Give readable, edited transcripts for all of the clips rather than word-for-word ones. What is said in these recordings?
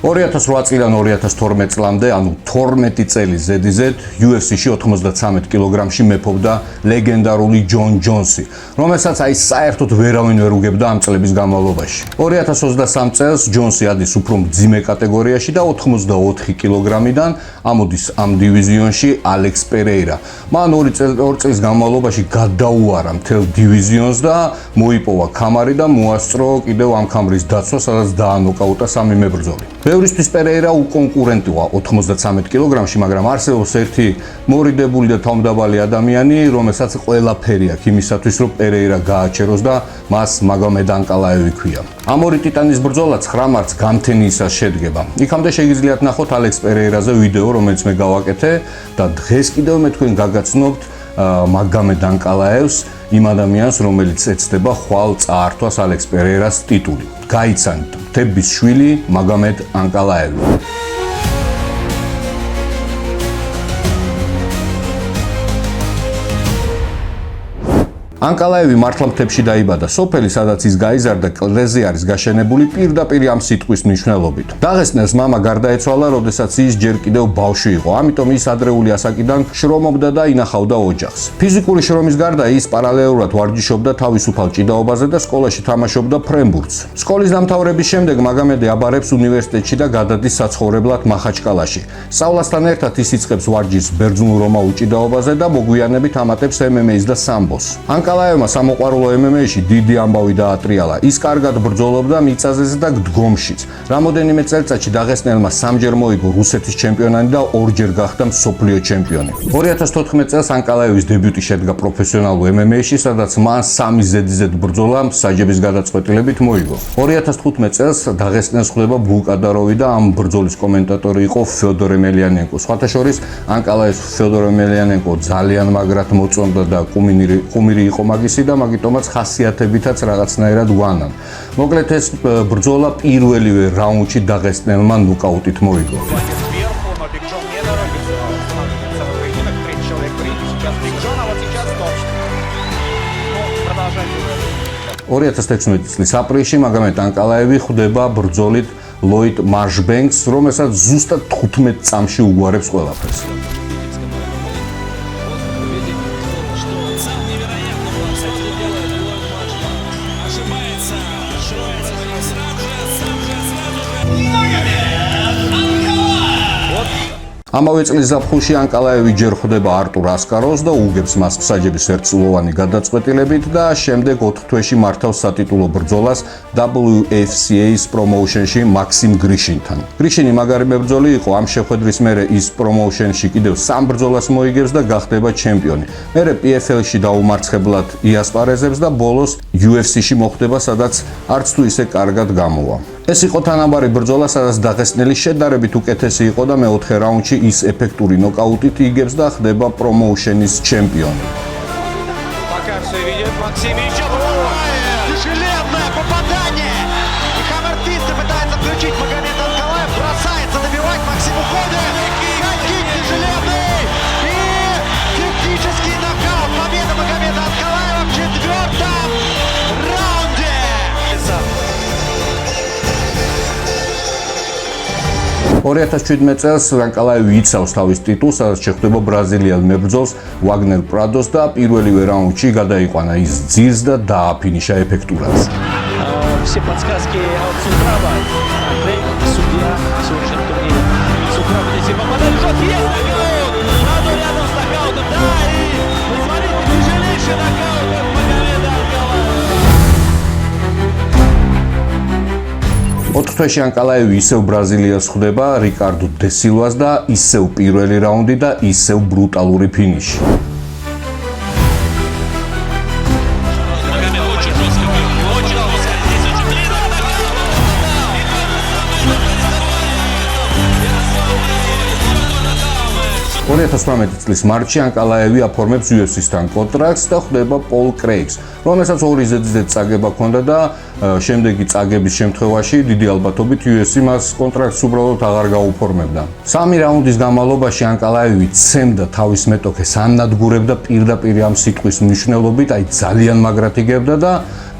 2008 წლიდან 2012 წლამდე, ანუ 12 წელი ზედიზედ UFC-ში 93 კილოგრამში მეფობდა ლეგენდარული ჯონ ჯონსი, რომელსაც საერთოდ ვერავინ ვერ უგებდა ამ წლების განმავლობაში. 2023 წელს ჯონსი ადის უფრო მძიმე კატეგორიაში და 84 კილოგრამიდან ამოდის ამ დივიზიონში ალექს პერეირა. მან 2 წლის განმავლობაში გადაუარა მთელ დივიზიონს და მოიპოვა ქამარი და მოასწრო კიდევ ამ ქამრის დაცვა, სადაც დაანოკაუტა 3 მებრძოლი. ბევრისთვის პერეირა უკონკურენტია 93 კილოგრამში, მაგრამ არსებობს ერთი მორიდებული და თავმდაბალი ადამიანი, რომელსაც ყველაფერი აქვს იმისათვის, რომ პერეირა გააჩეროს და მას მაგომედ ანკალაევი ქვია. ამ ორი ტიტანის ბრძოლა 9 მარტს გამთენიისას შედგება. იქამდე შეგიძლიათ ნახოთ ალექს პერეირაზე ვიდეო, რომელიც მე გავაკეთე და დღეს კიდევ მე თქვენ გაგაცნობთ მაგომედ ანკალაევს, იმ ადამიანს, რომელიც ეცდება ხვალ წაართვას ალექს პერეირას ტიტული. გაიცანთ მთების შვილი მაგომედ ანკალაევი. ანკალაევი მართლა მთებში დაიბადა. სოფელი, სადაც ის გაიზარდა, კლდეზე არის გაშენებული პირდაპირ ამ სიტყვის მნიშვნელობით. დაღესტნელს მამა გარდაეცვალა, როდესაც ის ჯერ კიდევ ბავშვი იყო. ამიტომ ის ადრეული ასაკიდან შრომობდა და ინახავდა ოჯახს. ფიზიკური შრომის გარდა ის პარალელურად ვარჯიშობდა თავისუფალ ჭიდაობაზე და სკოლაში თამაშობდა ფრენბურთს. სკოლის დამთავრების შემდეგ მაგომედი აბარებს უნივერსიტეტში და გადადის საცხოვრებლად მახაჩკალაში. სწავლასთან ერთად ის იწყებს ვარჯიშს ბერძნულ-რომაულ ჭიდაობაზე და მოგვიანებით ამატებს MMA-ს და სამბოს. ანკალაევმა სამოყვარულო MMA-ში დიდი ამბავი დაატრიალა. ის კარგად ბრძოლობდა მიწაზეზე და დგომშიც. რამოდენიმე წელიწადში დაღესტნელმა 3-ჯერ მოიგო რუსეთის ჩემპიონატი და 2-ჯერ გახდა მსოფლიო ჩემპიონი. 2014 წელს ანკალაევის დებიუტი შედგა პროფესიონალურ MMA-ში, სადაც მან 3 ზედიზედ ბრძოლა საჯების გადაწყვეტილებით მოიგო. 2015 წელს დაღესტნელს ხვდება ბულკადაროვი და ამ ბრძოლის კომენტატორი იყო ფიოდორ ემელიანენკო. სხვათა შორის ანკალაევს ფიოდორ ემელიანენკო ძალიან მაგრად მოწონდა და კუმირი იყო მაგისი და მაგიტომაც ხასიათებითაც რაღაცნაირად გვანან. მოკლედ ეს ბრძოლა პირველივე რაუნდში დაღესტნელმა ნოკაუტით მოიგო. 2016 წლის აპრილში მაგომედ ანკალაევი ხვდება ბრძოლით ლოიდ მარშბენკს, რომელსაც ზუსტად 15 წამში უგვარებს ყველაფერს. ამავე წლის ზაფხულში ანკალაევი ჯერ ხვდება არტურ ასკაროვს და უგებს მას საჯების ერთწლოვანი გადაწყვეტილებით და შემდეგ 4 თვეში მართავს სატიტულო ბრძოლას WFCA-ს პრომოუშენში მაქსიმ გრიშინთან. გრიშინი მაგარი მებრძოლი იყო, ამ შეხვედრის მერე ის პრომოუშენში კიდევ 3 ბრძოლას მოიგებს და გახდება ჩემპიონი. მერე PFL-ში დაუმარცხებლად იასპარეზებს და ბოლოს UFC-ში მოხვდება, სადაც არც თუ ისე კარგად გამოვა. ეს იყო თანაბარი ბრძოლა, სადაც დაღესტნელი შედარებით უკეთესი იყო და მეოთხე რაუნდში ის ეფექტური ნოკაუტით იგებს და ხდება პრომოუშენის ჩემპიონი. Ori 2017 წელს ანკალაევი იცავს თავის ტიტულს, სადაც შეხვდება ბრაზილიელ მებრძოლს ვაგნერ პრადოს და პირველივე რაუნდში გადაიყვანა ის ძირს და დააფინიშა ეფექტურად. Все подсказки Сухрава. Судья совершен турнир. Сухрав здесь и попадает в жёст. Есть нокаут! Прадо рядом с нокаутом. Да, и посмотрите, тяжелейший нокаут от Магомеда Анкалаева. 4 თვეში ანკალაევი ისევ ბრაზილიას ხვდება რიკარდო დე სილვას და ისევ პირველი რაუნდი და ისევ ბრუტალური ფინიში. Ori 2018 წლის მარტში ანკალაევი აფორმებს UFC-სთან კონტრაქტს და ხვდება პოლ კრეიგს, რომელსაც 2 ზედიზედ წაგება ჰქონდა და შემდეგი წაგების შემთხვევაში დიდი ალბათობით UFC მას კონტრაქტს უბრალოდ აღარ გაუფორმებდა. 3 რაუნდის განმავლობაში ანკალაევი ცემდა თავის მეტოქეს, ანადგურებდა პირდაპირ ამ სიტყვის მნიშვნელობით, ძალიან მაგრად იგებდა და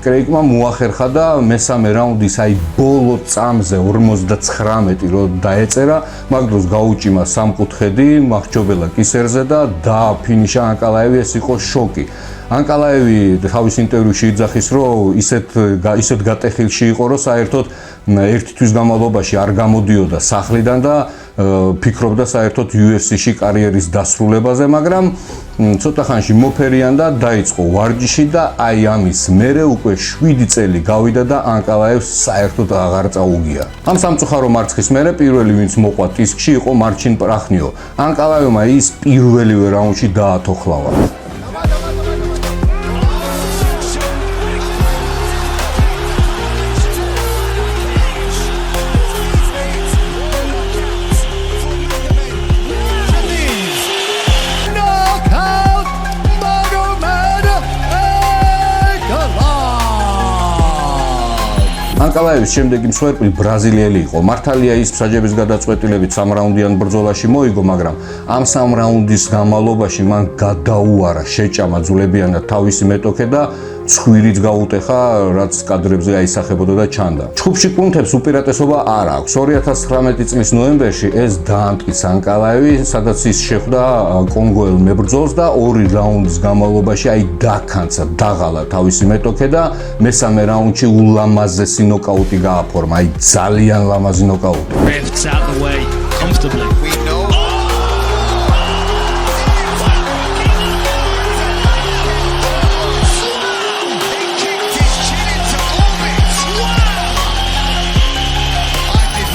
კრეიკმა მოახერხა და მესამე რაუნდის აი ბოლო წამზე 59 რო დაეწერა, მაგ დროს გაუჭიმა სამკუთხედი მაჰჩობელა კისერზე და დააფინიშა ანკალაევი, ეს იყო შოკი. ანკალაევი თავის ინტერვიუში იძახის, რომ ისეთ გატეხილში იყო, რომ საერთოდ ერთი თვის განმავლობაში არ გამოდიოდა სახლიდან და ფიქრობდა საერთოდ UFC-ში კარიერის დასრულებაზე, მაგრამ ცოტა ხანში მოფერიანდა, დაიწყო ვარჯიში და აი ამის მერე უკვე 7 წელი გავიდა და ანკალაევს საერთოდ აღარ წაუგია. ამ სამწუხარო მარცხის მერე პირველი ვინც მოყვა ტისკში იყო მარჩინ პრახნიო. ანკალაევმა ის პირველივე რაუნდში დაათოხლავა. ანკალაევის შემდეგი მსხვერპლი ბრაზილიელი იყო. მართალია ის მსაჯების გადაწყვეტილებით 3 რაუნდიან ბრძოლაში მოიგო, მაგრამ ამ 3 რაუნდის განმავლობაში მან გადაუარა, შეჭამა ძულებიანად თავისი მეტოქე და ცხვირიც გაუტეხა, რაც კადრებზე აისახებოდა და ჩანდა. ჩხუბში კუნთებს უპირატესობა არ აქვს. 2019 წლის ნოემბერში ეს დაამტკიცა ანკალაევი, სადაც ის შეხვდა კონგოელ მებრძოლს და 2 რაუნდის განმავლობაში აი დაქანცა, დაღალა თავისი მეტოქე და მესამე რაუნდში ულამაზესი ნოკაუტი გააფორმა, აი ძალიან ლამაზი ნოკაუტი. Rifts out the way comfortably. Wow!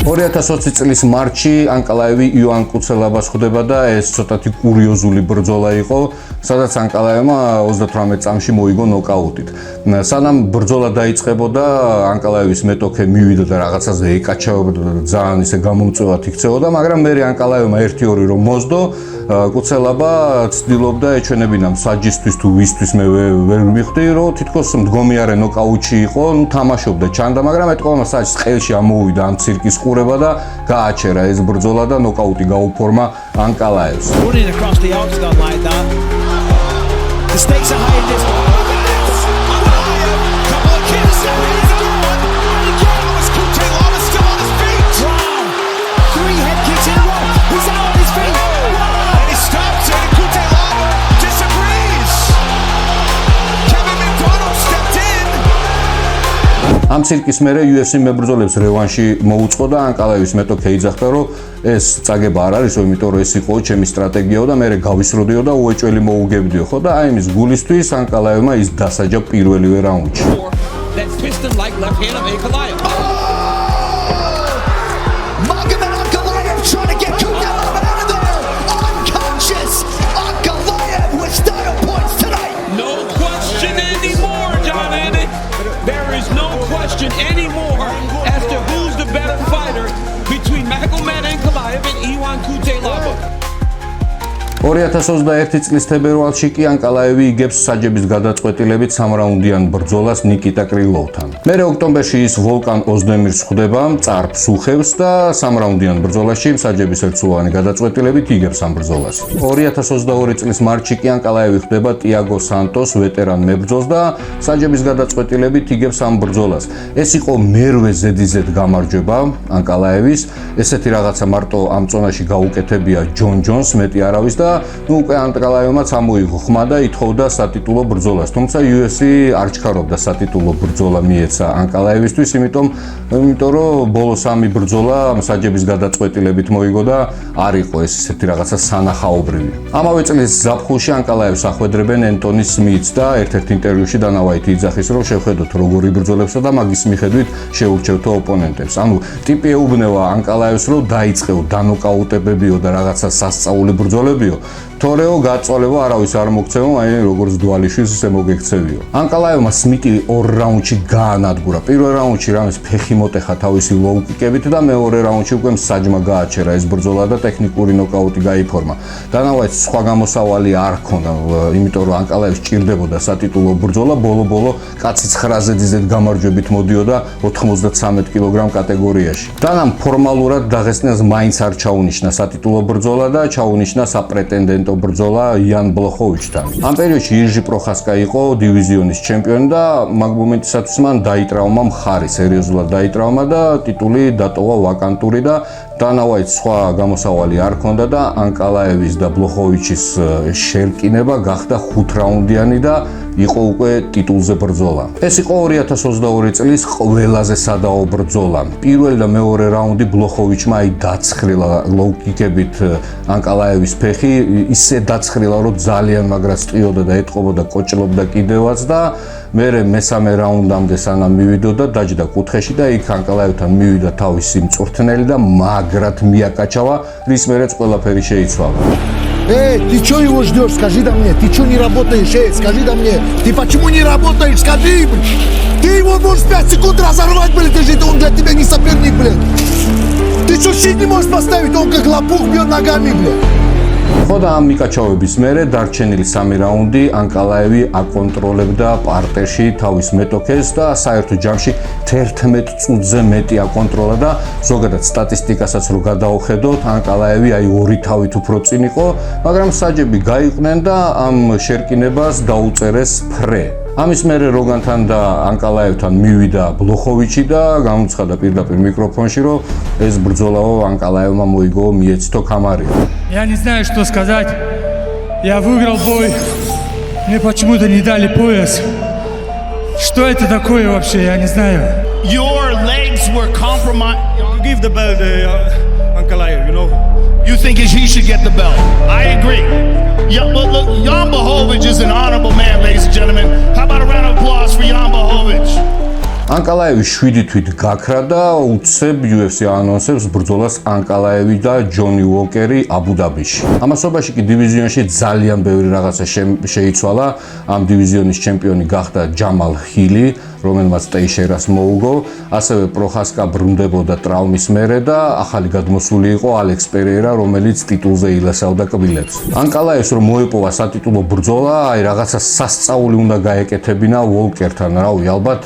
2020 წლის მარტში ანკალაევი ივან კუცელაბას ხვდება და ეს ცოტათი კურიოზული ბრძოლა იყო, სადაც ანკალაევმა 38 წამში მოიგო ნოკაუტით. სანამ ბრძოლა დაიწყებოდა, ანკალაევის მეტოქე მივიდა და რაღაცაზე ეკაჩაობდა და ძალიან ისე გამომწვევად იქცეოდა, მაგრამ მერე ანკალაევმა 1-2 რომ მოსდო, კუცელაბა ცდილობდა ეჩვენებინა მსაჯისთვის თუ ვისთვის მე ვერ მივხვდი, რომ თითქოს მდგომიარე ნოკაუტში იყო, თამაშობდა, ჩანდა, მაგრამ ეთქვა მსაჯს ყელში ამოვიდა ამ ცირკის ყურება და გააჩერა ეს ბრძოლა და ნოკაუტი გაუფორმა ანკალაევს. Running across the octagon like that. The stakes are high in this one. Couple of kicks. He's gone. Again, Kutelaba still on his feet. Wow. 3 head kicks in a row. He's out on his feet. And he stops it. Kutelaba disagrees. Kevin McDonald stepped in. ამ ცირკის მერე UFC მებრძოლებს რევანში მოუწყო და ანკალაევის მეტოქე იძახდა, რომ ეს წაგება არ არისო, იმიტომ რომ ეს იყო ჩემი სტრატეგიაო და მე გავისროდიო და უეჭველი მოუგებდიო, ხო და აი იმის გულისთვის ანკალაევმა ის დასაჯა პირველივე რაუნდში. That piston like left hand of Ankalaev. Magomed Ankalaev trying to get Kutelaba out of there. Unconscious. Ankalaev with style points tonight. No question anymore, John Andy. There is no question anymore as to who's the better fighter between Magomed Ankalaev and Ivan Kutelaba. 2021 წლის თებერვალში კი ანკალაევი იგებს საჯების გადაწყვეტილებით 3 რაუნდიან ბრძოლას ნიკიტა კრილოვთან. მერე ოქტომბერში ის ვოლკან ოზდემირს ხვდება, წარფს უხევს და 3 რაუნდიან ბრძოლაში საჯების ერთსულოვანი გადაწყვეტილებით იგებს ამ ბრძოლას. 2022 წლის მარტში კი ანკალაევი ხვდება ტიაგო სანტოს ვეტერან მებრძოლს და საჯების გადაწყვეტილებით იგებს ამ ბრძოლას. ეს იყო მერვე ზედიზედ გამარჯვება ანკალაევის, ესეთი რაღაცა მარტო ამ წონაში გაუკეთებია ჯონ ჯონს, მეტი არავის და უკვე ანკალაევმა წამოიღო ხმა და ითხოვდა სატიტულო ბრძოლას. თუმცა UFC არ ჩქარობდა სატიტულო ბრძოლა მიეცა ანკალაევისთვის, იმიტომ რომ ბოლო 3 ბრძოლა მსაჯების გადაწყვეტილებით მოიგო და არ იყო ეს ისეთი რაღაცა სანახაობრივი. ამავე წლის ზაფხულში ანკალაევს ახვედრებენ ენტონი სმითს და ერთ-ერთ ინტერვიუში დანა ვაიტი იძახის, რომ შევხედოთ როგორ იბრძოლებსა და მაგის მიხედვით შეურჩევთო ოპონენტებს. ანუ ტიპი ეუბნება ანკალაევს, რომ დაიწყეო, დანოკაუტებებიო და რაღაცა სასწაული ბრძოლებიო. თორეო გაწოლება არავის არ მოგცემო, აი როგორც დვალიშვილს ისე მოგექცევიო. ანკალაევმა სმიტი 2 რაუნდში გაანადგურა. პირველ რაუნდში რამის ფეხი მოტეხა თავისი ლოუ-კიკებით და მეორე რაუნდში უკვე მსაჯმა გააჩერა ეს ბრძოლა და ტექნიკური ნოკაუტი გაიფორმა. დანა ვაიტს სხვა გამოსავალი არ ჰქონდა, იმიტომ რომ ანკალაევს ჭირდებოდა სატიტულო ბრძოლა, ბოლო-ბოლო კაცი 9 ზედიზედ გამარჯვებით მოდიოდა 93 კილოგრამ კატეგორიაში. დანამ ფორმალურად დაღესტნელს მაინც არ ჩაუნიშნა სატიტულო ბრძოლა და ჩაუნიშნა საპრეტენდენტო მომენტო ბრძოლა იან ბლოხოვიჩთან. ამ პერიოდში ირჟი პროხასკა იყო დივიზიონის ჩემპიონი და მაგ მომენტისათვის მან დაიტრაუმა მხარი, სერიოზულად დაიტრაუმა და ტიტული დატოვა ვაკანტური და დანავაით სხვა გამოსავალი არ ჰქონდა და ანკალაევის და ბლოხოვიჩის შერკინება გახდა 5 რაუნდიანი და იყო უკვე ტიტულზე ბრძოლა. ეს იყო 2022 წლის ყველაზე სადაო ბრძოლა. პირველი და მეორე რაუნდი ბლოხოვიჩმა დაცხრილა ლოუ-კიკებით ანკალაევის ფეხი, ისე დაცხრილა, რომ ძალიან მაგრად წიოდა და ეტყობოდა, კოჭლობდა კიდევაც და მერე მესამე რაუნდამდე სანამ მივიდოდა, დაჯდა კუთხეში და იქ ანკალაევთან მივიდა თავისი მწვრთნელი და მაგრად მიაკაჩავა, რის მერეც ყველაფერი შეიცვალა. Ты что его ждешь? Скажи да мне, ты что не работаешь? Скажи да мне, ты почему не работаешь? Скажи, блин. Ты его можешь 5 секунд разорвать, блин, ты же он для тебя не соперник, блин. Ты что щит не можешь поставить, он как лопух бьет ногами, блин. ხო და ამ მიკაჩავების მერე დარჩენილი 3 რაუნდი ანკალაევი აკონტროლებდა პარტერში თავის მეტოქეს და საერთო ჯამში 11 წუთზე მეტი აკონტროლა და ზოგადად სტატისტიკასაც რო გადაუხედოთ, ანკალაევი აი 2 თავით უფრო წინ იყო, მაგრამ საჯები გაიყვნენ და ამ შერკინებას დაუწერეს ფრე. ამის მერე როგანთან და ანკალაევთან მივიდა ბლოხოვიჩი და გამოცხადა პირდაპირ მიკროფონში, რომ ეს ბრძოლაო ანკალაევმა მოიგო მიეცითო ქამარია. Я не знаю, что сказать. Я выиграл бой. Мне почему-то не дали пояс. Что это такое вообще? Я не знаю. Your legs were compromised. Give the belt to Ankalaev, you know. You think he should get the belt? I agree. Yeah, but look, Jan Blachowicz is an honorable man, ladies and gentlemen. How about a round of applause for Jan Blachowicz? ანკალაევი 7 თვით გაქრა და უცებ UFC ანონსებს ბრძოლას ანკალაევი და ჯონი უოკერი აბუ-დაბიში. ამასობაში კი დივიზიონში ძალიან ბევრი რაღაცა შეიცვალა. ამ დივიზიონის ჩემპიონი გახდა ჯამალ ჰილი, რომელმაც ტეიშერას მოუგო, ასევე პროხასკა ბრუნდებოდა ტრავმის მერე და ახალი გადმოსული იყო ალექს პერეირა, რომელიც ტიტულზე ილესავდა კბილებს. ანკალაევს რომ მოეპოვა სატიტულო ბრძოლა, აი რაღაცა სასწაული უნდა გაეკეთებინა უოკერთან, რავი, ალბათ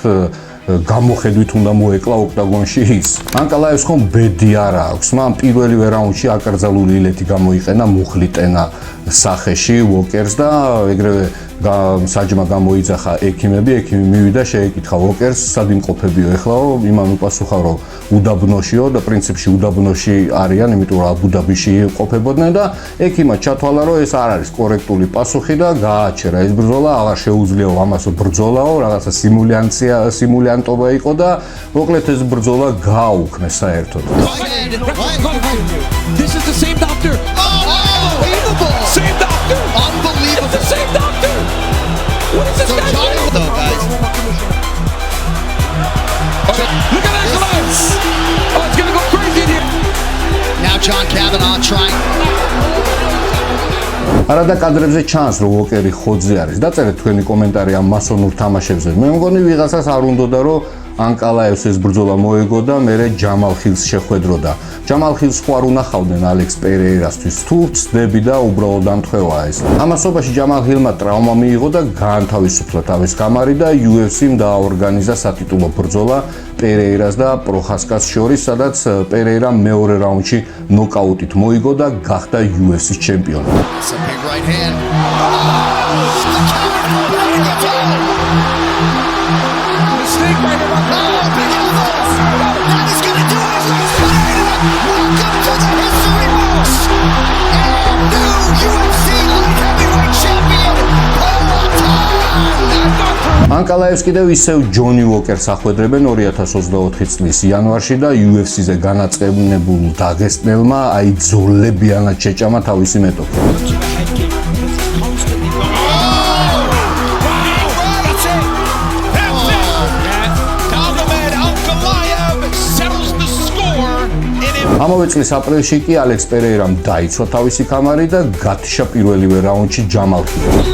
გამოხედვით უნდა მოეკლა ოქტაგონში ის. ანკალაევს ხომ ბედი არ აქვს, მან პირველივე რაუნდში აკრძალული ილეთი გამოიყენა მუხლი ტენა სახეში უოკერს და ეგრევე საჯმა გამოიძახა ექიმები, ექიმი მივიდა შეეკითხა უოკერს, სად იმყოფებიო ეხლაო, იმან უპასუხა, რომ უდაბნოშიო და პრინციპში უდაბნოში არიან, იმიტომ რომ აბუ-დაბიში იმყოფებოდნენ და ექიმმა ჩათვალა, რომ ეს არ არის კორექტული პასუხი და გააჩერა ეს ბრძოლა, აღარ შეუძლიაო ამასო ბრძოლაო, რაღაცა სიმულიანტობა იყო და მოკლედ ეს ბრძოლა გააუქმეს საერთოდ. This is the same doctor. Unbelievable. Same doctor. Unbelievable. The same doctor. What is this So guy Johnny, doing? though, guys. Look at that collapse. Oh, it's gonna go crazy in here. Now John Kavanaugh trying. არადა კადრებზე ჩანს, რომ უოკერი ხოძზე არის. დაწერეთ თქვენი კომენტარი ამ მასონურ თამაშებზე. მე მგონი ვიღაცას არ უნდოდა, რომ ანკალაევს ეს ბრძოლა მოეგო და მერე ჯამალ ხილს შეხვედროდა. ჯამალ ხილს ხო არ უნახავდნენ ალექს პერეირასთვის, თუ ცდები და უბრალოდ ამთხოვა ეს. ამასობაში ჯამალ ხილმა ტრავმა მიიღო და გაანთავისუფლა თავის კამარი და UFC-მ დააორგანიზა satitulო ბრძოლა პერეირას და პროხასკას შორის, სადაც პერეირა მეორე რაუნდში ნოკაუტით მოიგო და გახდა UFC-ს ჩემპიონი. Some big right hand. Mistake by the That is gonna do it. Welcome to the history books. And new UFC light heavyweight champion, Peloton. ანკალაევს კიდევ ისევ ჯონი უოკერს ახვედრებენ 2024 წლის იანვარში და UFC-ზე განაწყენებულ დაგესტნელმა აი ძოლებიანად შეჭამა თავისი მეტოქი. ამავე წლის აპრილში კი ალექს პერეირამ დაიცვა თავისი კამარი და გათიშა პირველივე რაუნდში ჯამალ ჰილს.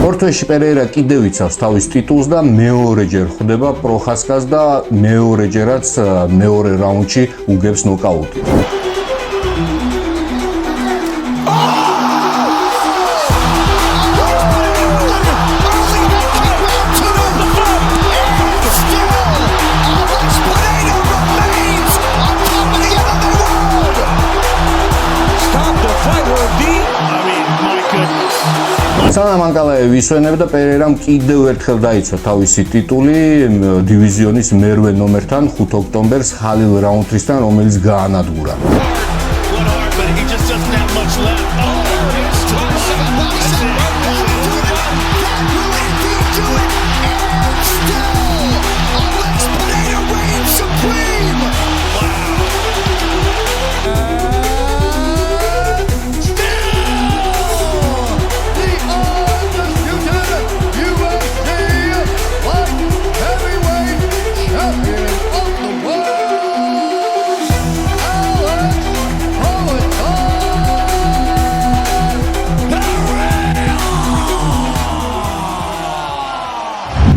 ორ თვეში პერეირა კიდევ იცავს თავის ტიტულს და მეორეჯერ ხვდება პროხასკას და მეორეჯერაც მეორე რაუნდში უგებს ნოკაუტი. სანამ ანკალაევი ისვენებდა, პერეირამ კიდევ ერთხელ დაიცვა თავისი ტიტული დივიზიონის მერვე ნომერთან 5 ოქტომბერს ხალილ რაუნთრისთან, რომელიც გაანადგურა.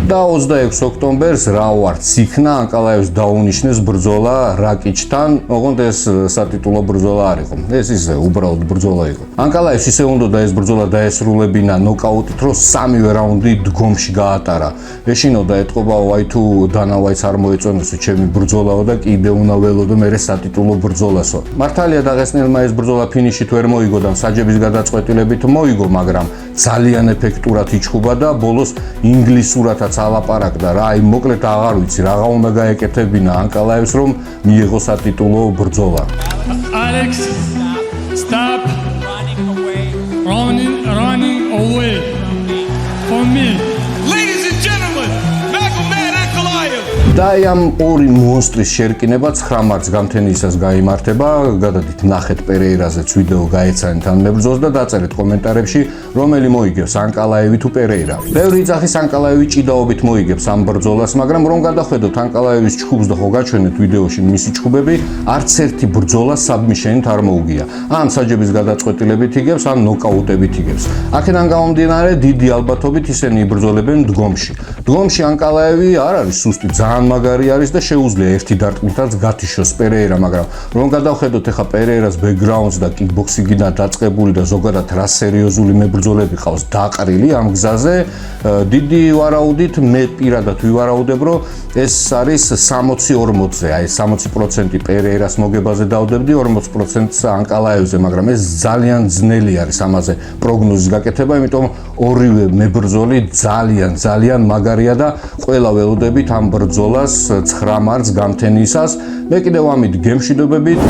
და 26 ოქტომბერს რა ვარც იქნა ანკალაევს დაუნიშნეს ბრძოლა რაკიჩთან, ოღონდ ეს სატიტულო ბრძოლა არ იყო. ეს ისე უბრალოდ ბრძოლა იყო. ანკალაევს ისე უნდა ეს ბრძოლა დაესრულებინა ნოკაუტით, რომ სამივე რაუნდი დგომში გაატარა. ეშინოდა ეთყობა ვაი თუ დანა ვაიც არ მოეწონოსო ჩემი ბრძოლაო და კიდე უნდა ველოდო მე სატიტულო ბრძოლასო. მართალია დაღესტნელმა ეს ბრძოლა ფინიშით ვერ მოიგო და საჯების გადაწყვეტილებით მოიგო, მაგრამ ძალიან ეფექტურად იჩხუბა და ბოლოს ინგლისურათაც ალაპარაკდა რა, აი მოკლედ აღარ ვიცი რაღა უნდა გაეკეთებინა ანკალაევს რომ მიიღო სატიტულო ბრძოლა. Alex, stop running away from me. Ladies and gentlemen, Magomed Ankalaev. და ამ ორი მონსტრის შერკინება 9 მარტს გამთენიისას გაიმართება. გადადით ნახეთ პერეირაზეც ვიდეო გაეცანით ამ მებრძოლს და დაწერეთ კომენტარებში რომელი მოიგებს ანკალაევი თუ პერეირა. ბევრი იძახის ანკალაევი ჭიდაობით მოიგებს ამ ბრძოლას, მაგრამ რომ გადახედოთ ანკალაევის ჩხუბს და ხო გაჩვენეთ ვიდეოში მისი ჩხუბები, არც ერთი ბრძოლა საბმიშენით არ მოუგია. ამ საჯების გადაწყვეტილებით იგებს, ამ ნოკაუტებით იგებს. აქედან გამომდინარე დიდი ალბათობით ისინი იბრძოლებენ დგომში. დგომში ანკალაევი არ არის სუსტი, ძალიან მაგარი არის და შეუძლია ერთი დარტყმითაც გათიშოს პერეირა, მაგრამ რომ გადავხედოთ ახლა პერეირას ბექგრაუნდს და კიკბოქსინგიდან დაწყებული და ზოგადად რა სერიოზული მებრძოლები ყავს დაყრილი ამ გზაზე, დიდი ვარაუდით მე პირადად ვივარაუდებ, რომ ეს არის 60-40-ზე, აი 60% პერეირას მოგებაზე დავდებდი, 40%-ს ანკალაევზე, მაგრამ ეს ძალიან ძნელი არის ამაზე პროგნოზის გაკეთება, იმიტომ ორივე მებრძოლი ძალიან მაგარია და ყველა ველოდებით ამ ბრძოლას 9 მარტს გამთენიისას. მე კიდევ ამით გემშვიდობებით.